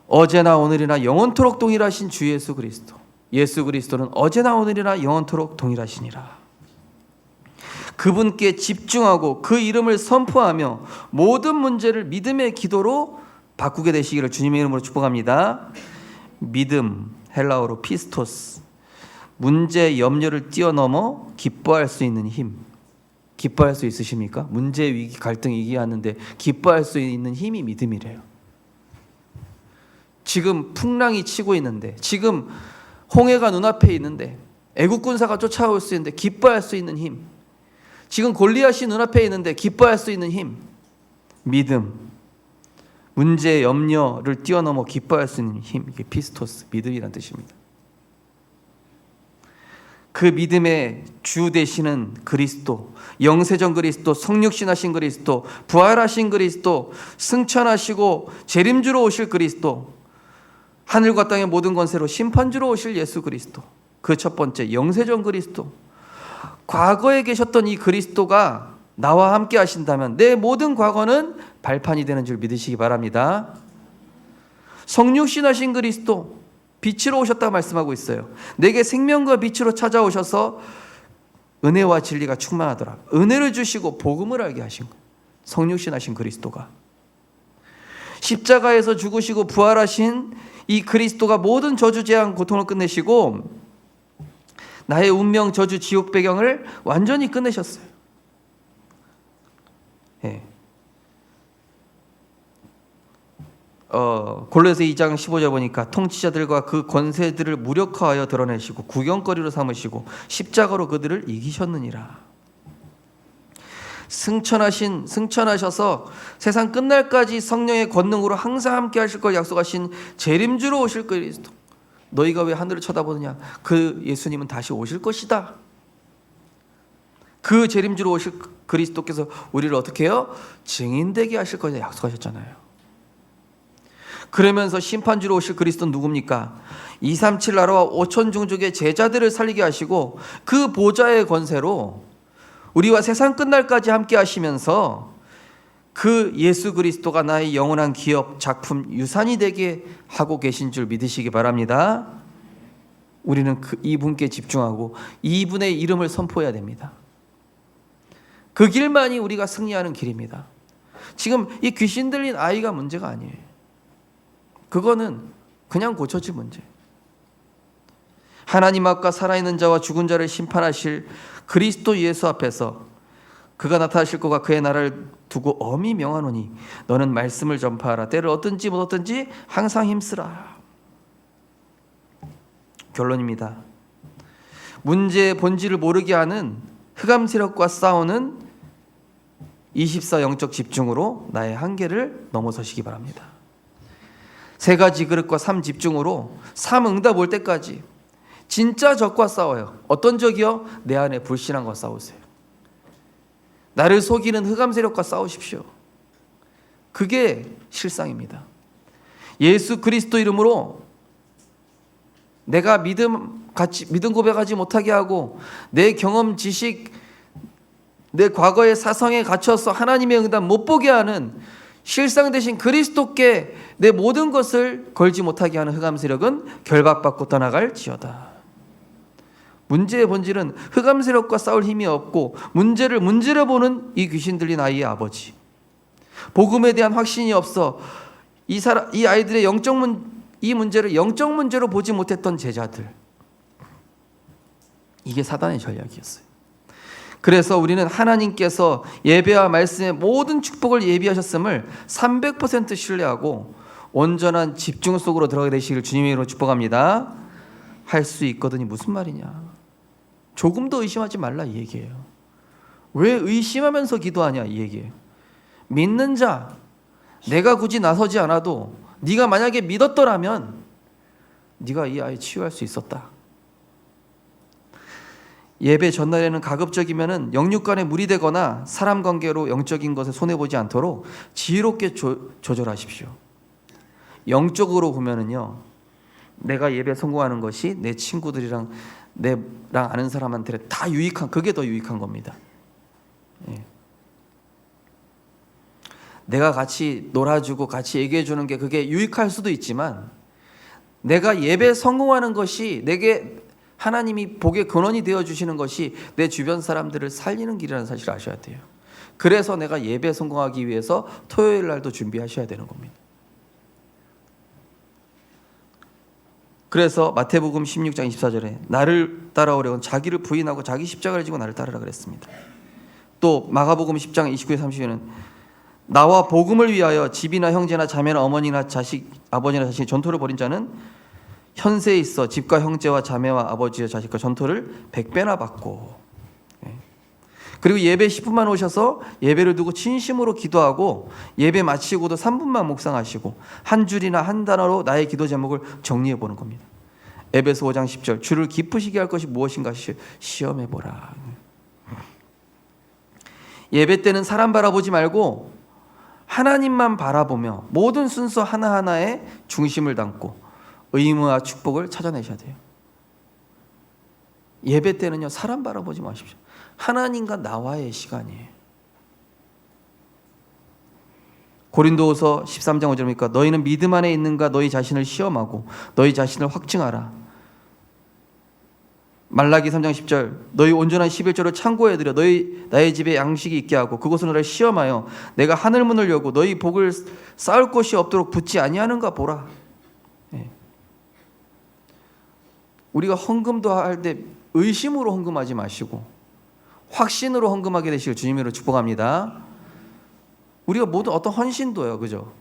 어제나 오늘이나 영원토록 동일하신 주 예수 그리스도. 예수 그리스도는 어제나 오늘이나 영원토록 동일하시니라. 그분께 집중하고 그 이름을 선포하며 모든 문제를 믿음의 기도로 바꾸게 되시기를 주님의 이름으로 축복합니다. 믿음, 헬라어로 피스토스. 문제, 염려를 뛰어넘어 기뻐할 수 있는 힘. 기뻐할 수 있으십니까? 문제, 위기, 갈등 얘기하는데 기뻐할 수 있는 힘이 믿음이래요. 지금 풍랑이 치고 있는데, 지금 홍해가 눈앞에 있는데, 애국 군사가 쫓아올 수 있는데 기뻐할 수 있는 힘. 지금 골리앗이 눈앞에 있는데 기뻐할 수 있는 힘. 믿음. 문제, 염려를 뛰어넘어 기뻐할 수 있는 힘. 이게 피스토스, 믿음이란 뜻입니다. 그 믿음의 주 되시는 그리스도, 영세전 그리스도, 성육신하신 그리스도, 부활하신 그리스도, 승천하시고 재림주로 오실 그리스도, 하늘과 땅의 모든 권세로 심판주로 오실 예수 그리스도. 그 첫 번째 영세전 그리스도. 과거에 계셨던 이 그리스도가 나와 함께 하신다면 내 모든 과거는 발판이 되는 줄 믿으시기 바랍니다. 성육신하신 그리스도, 빛으로 오셨다고 말씀하고 있어요. 내게 생명과 빛으로 찾아오셔서 은혜와 진리가 충만하더라. 은혜를 주시고 복음을 알게 하신 거예요. 성육신하신 그리스도가. 십자가에서 죽으시고 부활하신 이 그리스도가 모든 저주, 재앙, 고통을 끝내시고 나의 운명, 저주, 지옥 배경을 완전히 끝내셨어요. 예. 골로새 2장 15절 보니까 통치자들과 그 권세들을 무력화하여 드러내시고 구경거리로 삼으시고 십자가로 그들을 이기셨느니라. 승천하셔서 세상 끝날까지 성령의 권능으로 항상 함께 하실 걸 약속하신 재림주로 오실 그리스도. 너희가 왜 하늘을 쳐다보느냐? 그 예수님은 다시 오실 것이다. 그 재림주로 오실 그리스도께서 우리를 어떻게 해요? 증인되게 하실 것이다 약속하셨잖아요. 그러면서 심판주로 오실 그리스도는 누굽니까? 237 나라와 5천 종족의 제자들을 살리게 하시고 그 보좌의 권세로 우리와 세상 끝날까지 함께 하시면서 그 예수 그리스도가 나의 영원한 기업, 작품, 유산이 되게 하고 계신 줄 믿으시기 바랍니다. 우리는 이분께 집중하고 이분의 이름을 선포해야 됩니다. 그 길만이 우리가 승리하는 길입니다. 지금 이 귀신 들린 아이가 문제가 아니에요. 그거는 그냥 고쳐질 문제. 하나님 앞과 살아있는 자와 죽은 자를 심판하실 그리스도 예수 앞에서 그가 나타나실 것과 그의 나라를 두고 엄히 명하노니 너는 말씀을 전파하라. 때를 얻든지 못 얻든지 항상 힘쓰라. 결론입니다. 문제의 본질을 모르게 하는 흑암 세력과 싸우는 24 영적 집중으로 나의 한계를 넘어서시기 바랍니다. 3가지 그릇과 3 집중으로 3 응답 올 때까지 진짜 적과 싸워요. 어떤 적이요? 내 안에 불신앙과 싸우세요. 나를 속이는 흑암 세력과 싸우십시오. 그게 실상입니다. 예수 그리스도 이름으로 내가 믿음 고백하지 못하게 하고 내 경험 지식 내 과거의 사성에 갇혀서 하나님의 응답 못 보게 하는 실상 대신 그리스도께 내 모든 것을 걸지 못하게 하는 흑암 세력은 결박받고 떠나갈지어다. 문제의 본질은 흑암 세력과 싸울 힘이 없고 문제를 문제로 보는 이 귀신 들린 아이의 아버지, 복음에 대한 확신이 없어 이 아이들의 이 문제를 영적 문제로 보지 못했던 제자들, 이게 사단의 전략이었어요. 그래서 우리는 하나님께서 예배와 말씀의 모든 축복을 예비하셨음을 300% 신뢰하고 온전한 집중 속으로 들어가게 되시기를 주님의 이름으로 축복합니다. 할 수 있거든이 무슨 말이냐? 조금도 의심하지 말라 이 얘기예요. 왜 의심하면서 기도하냐 이 얘기예요. 믿는 자, 내가 굳이 나서지 않아도 네가 만약에 믿었더라면 네가 이 아이 치유할 수 있었다. 예배 전날에는 가급적이면 영육 간에 무리되거나 사람 관계로 영적인 것에 손해보지 않도록 지혜롭게 조절하십시오. 영적으로 보면은요, 내가 예배 성공하는 것이 내 친구들이랑 내랑 아는 사람한테 다 유익한, 그게 더 유익한 겁니다. 예. 내가 같이 놀아주고 같이 얘기해주는 게 그게 유익할 수도 있지만, 내가 예배 성공하는 것이 내게 하나님이 복의 근원이 되어주시는 것이 내 주변 사람들을 살리는 길이라는 사실을 아셔야 돼요. 그래서 내가 예배 성공하기 위해서 토요일 날도 준비하셔야 되는 겁니다. 그래서 마태복음 16장 24절에 나를 따라오려면 자기를 부인하고 자기 십자가를 지고 나를 따르라 그랬습니다. 또 마가복음 10장 29절 30절에는 나와 복음을 위하여 집이나 형제나 자매나 어머니나 자식, 아버지나 자식이 전토를 벌인 자는 현세에 있어 집과 형제와 자매와 아버지와 자식과 전토를 100배나 받고. 그리고 예배 10분만 오셔서 예배를 두고 진심으로 기도하고 예배 마치고도 3분만 묵상하시고 한 줄이나 한 단어로 나의 기도 제목을 정리해 보는 겁니다. 에베소 5장 10절 주를 기쁘시게 할 것이 무엇인가 시험해 보라. 예배 때는 사람 바라보지 말고 하나님만 바라보며 모든 순서 하나하나에 중심을 담고 의무와 축복을 찾아내셔야 돼요. 예배 때는요, 사람 바라보지 마십시오. 하나님과 나와의 시간이에요. 고린도후서 13장 5절입니까? 너희는 믿음 안에 있는가 너희 자신을 시험하고 너희 자신을 확증하라. 말라기 3장 10절 너희 온전한 11조를 창고에 들여 너희 나의 집에 양식이 있게 하고 그곳으로 너를 시험하여 내가 하늘 문을 여고 너희 복을 쌓을 곳이 없도록 붙지 아니하는가 보라. 네. 우리가 헌금도 할 때 의심으로 헌금하지 마시고 확신으로 헌금하게 되시길 주님으로 축복합니다. 우리가 모두 어떤 헌신도요, 그죠?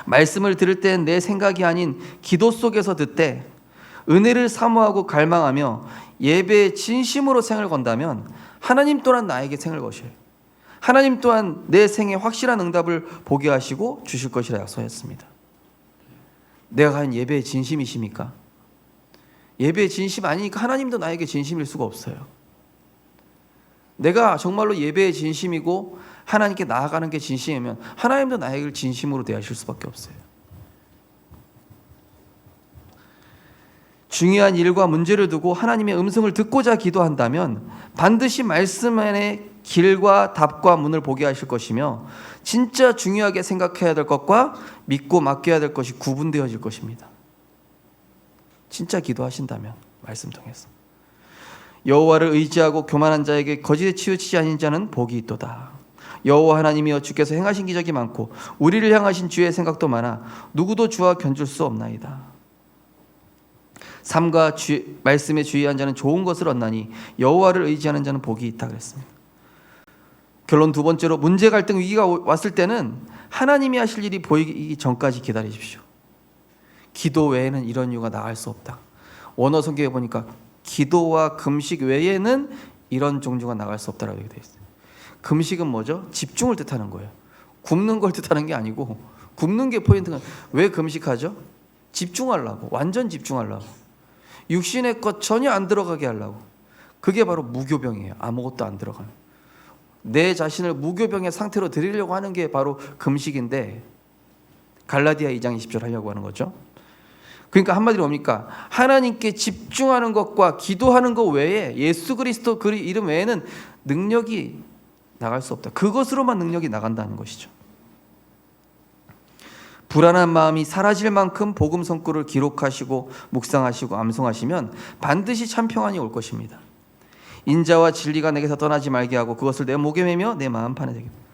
말씀을 들을 땐 내 생각이 아닌 기도 속에서 듣되 은혜를 사모하고 갈망하며 예배에 진심으로 생을 건다면 하나님 또한 나에게 생을 거셔요. 하나님 또한 내 생에 확실한 응답을 보게 하시고 주실 것이라 약속했습니다. 내가 과연 예배에 진심이십니까? 예배에 진심 아니니까 하나님도 나에게 진심일 수가 없어요. 내가 정말로 예배에 진심이고 하나님께 나아가는 게 진심이면 하나님도 나에게 진심으로 대하실 수밖에 없어요. 중요한 일과 문제를 두고 하나님의 음성을 듣고자 기도한다면 반드시 말씀 안에 길과 답과 문을 보게 하실 것이며 진짜 중요하게 생각해야 될 것과 믿고 맡겨야 될 것이 구분되어질 것입니다. 진짜 기도하신다면 말씀 통해서 여호와를 의지하고 교만한 자에게 거짓에 치우치지 아닌 자는 복이 있도다. 여호와 하나님이여 주께서 행하신 기적이 많고 우리를 향하신 주의 생각도 많아 누구도 주와 견줄 수 없나이다. 삶과 말씀에 주의한 자는 좋은 것을 얻나니 여호와를 의지하는 자는 복이 있다 그랬습니다. 결론 두 번째로 문제 갈등 위기가 왔을 때는 하나님이 하실 일이 보이기 전까지 기다리십시오. 기도 외에는 이런 이유가 나을 수 없다. 원어 성경에 보니까 기도와 금식 외에는 이런 종류가 나갈 수 없다라고 되어 있어요. 금식은 뭐죠? 집중을 뜻하는 거예요. 굶는 걸 뜻하는 게 아니고 굶는 게 포인트가. 왜 금식하죠? 집중하려고, 완전 집중하려고, 육신의 것 전혀 안 들어가게 하려고. 그게 바로 무교병이에요. 아무것도 안 들어가는, 내 자신을 무교병의 상태로 드리려고 하는 게 바로 금식인데, 갈라디아 2장 20절 하려고 하는 거죠. 그러니까 한마디로 뭡니까? 하나님께 집중하는 것과 기도하는 것 외에 예수 그리스도 그 이름 외에는 능력이 나갈 수 없다. 그것으로만 능력이 나간다는 것이죠. 불안한 마음이 사라질 만큼 복음 성구를 기록하시고 묵상하시고 암송하시면 반드시 참 평안이 올 것입니다. 인자와 진리가 내게서 떠나지 말게 하고 그것을 내 목에 매며 내 마음판에 새기고,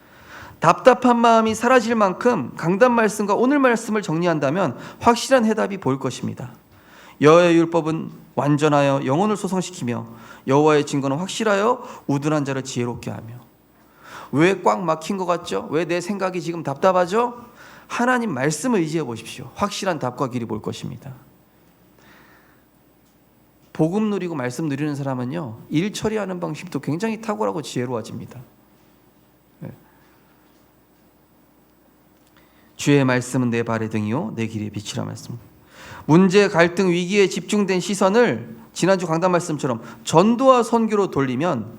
답답한 마음이 사라질 만큼 강단 말씀과 오늘 말씀을 정리한다면 확실한 해답이 보일 것입니다. 여호와의 율법은 완전하여 영혼을 소성시키며 여호와의 증거는 확실하여 우둔한 자를 지혜롭게 하며. 왜 꽉 막힌 것 같죠? 왜 내 생각이 지금 답답하죠? 하나님 말씀을 의지해 보십시오. 확실한 답과 길이 볼 것입니다. 복음 누리고 말씀 누리는 사람은요, 일 처리하는 방식도 굉장히 탁월하고 지혜로워집니다. 주의 말씀은 내 발의 등이요 내 길의 빛이라 말씀. 문제, 갈등, 위기에 집중된 시선을 지난주 강단 말씀처럼 전도와 선교로 돌리면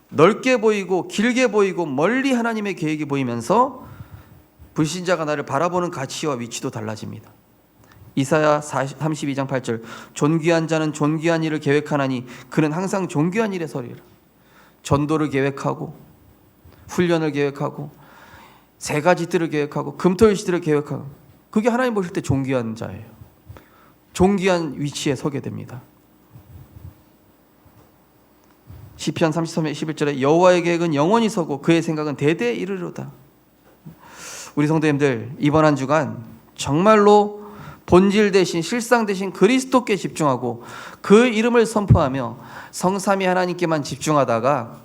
넓게 보이고 길게 보이고 멀리 하나님의 계획이 보이면서 불신자가 나를 바라보는 가치와 위치도 달라집니다. 이사야 32장 8절, 존귀한 자는 존귀한 일을 계획하나니 그는 항상 존귀한 일에 서리라. 전도를 계획하고 훈련을 계획하고 세 가지 뜰을 계획하고 금토일 시대를 계획하고, 그게 하나님 보실 때 존귀한 자예요. 존귀한 위치에 서게 됩니다. 시편 33편 11절에 여호와의 계획은 영원히 서고 그의 생각은 대대에 이르리로다. 우리 성도님들, 이번 한 주간 정말로 본질 대신 실상 대신 그리스도께 집중하고 그 이름을 선포하며 성삼위 하나님께만 집중하다가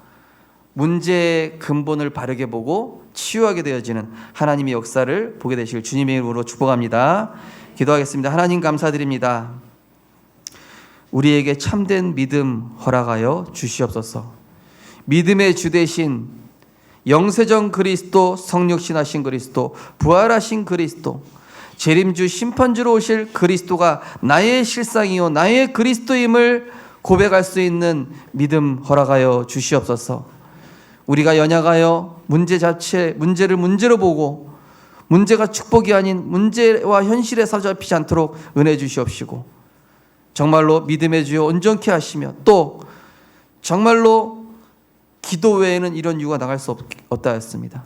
문제의 근본을 바르게 보고 치유하게 되어지는 하나님의 역사를 보게 되시길 주님의 이름으로 축복합니다. 기도하겠습니다. 하나님 감사드립니다. 우리에게 참된 믿음 허락하여 주시옵소서. 믿음의 주 되신 영세전 그리스도, 성육신하신 그리스도, 부활하신 그리스도, 재림주 심판주로 오실 그리스도가 나의 실상이요 나의 그리스도임을 고백할 수 있는 믿음 허락하여 주시옵소서. 우리가 연약하여 문제를 문제로 보고 문제가 축복이 아닌 문제와 현실에 사로잡히지 않도록 은혜 주시옵시고, 정말로 믿음의 주여 온전케 하시며 또 정말로 기도 외에는 이런 이유가 나갈 수 없다 했습니다.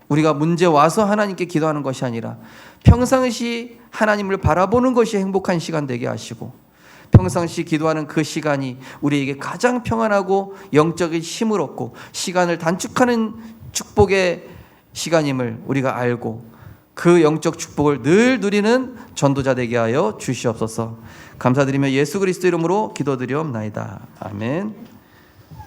우리가 문제 와서 하나님께 기도하는 것이 아니라 평상시 하나님을 바라보는 것이 행복한 시간 되게 하시고, 평상시 기도하는 그 시간이 우리에게 가장 평안하고 영적인 힘을 얻고 시간을 단축하는 축복의 시간임을 우리가 알고 그 영적 축복을 늘 누리는 전도자 되게 하여 주시옵소서. 감사드리며 예수 그리스도 이름으로 기도드리옵나이다. 아멘.